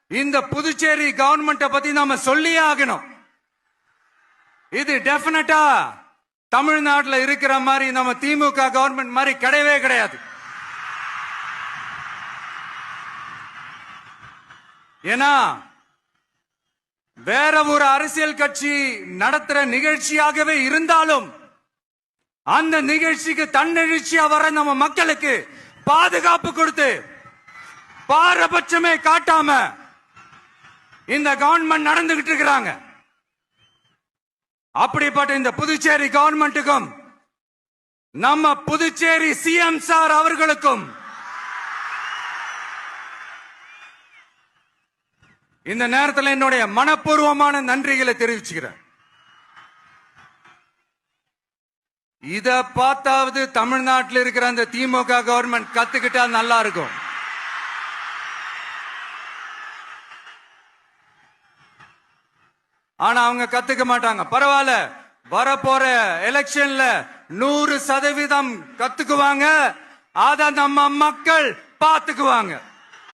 இந்த புதுச்சேரி கவர்மெண்ட பத்தி நாம சொல்லியே ஆகணும். இது டெபினட்டா தமிழ்நாட்டில் இருக்கிற மாதிரி நம்ம திமுக கவர்மெண்ட் மாதிரி கிடையவே கிடையாது. ஏன்னா வேற ஒரு அரசியல் கட்சி நடத்துற நிகழ்ச்சியாகவே இருந்தாலும் அந்த நிகழ்ச்சிக்கு தன்னெழுச்சியா வர நம்ம மக்களுக்கு பாதுகாப்பு கொடுத்து பாரபட்சமே காட்டாம இந்த கவர்மெண்ட் நடந்துகிட்டு இருக்கிறாங்க. அப்படிப்பட்ட இந்த புதுச்சேரி கவர்மெண்ட்டுக்கும் நம்ம புதுச்சேரி சிஎம் சார் அவர்களுக்கும் இந்த நேரத்தில் என்னுடைய மனப்பூர்வமான நன்றிகளை தெரிவிச்சுக்கிறேன். இத பார்த்தாவது தமிழ்நாட்டில் இருக்கிற அந்த திமுக கவர்மெண்ட் கத்துக்கிட்டா நல்லா இருக்கும். ஆனா அவங்க கத்துக்க மாட்டாங்க. பரவாயில்ல, வரப்போற எலெக்ஷன்ல 100% கத்துக்குவாங்க. அத நம்ம மக்கள் பாத்துக்குவாங்க.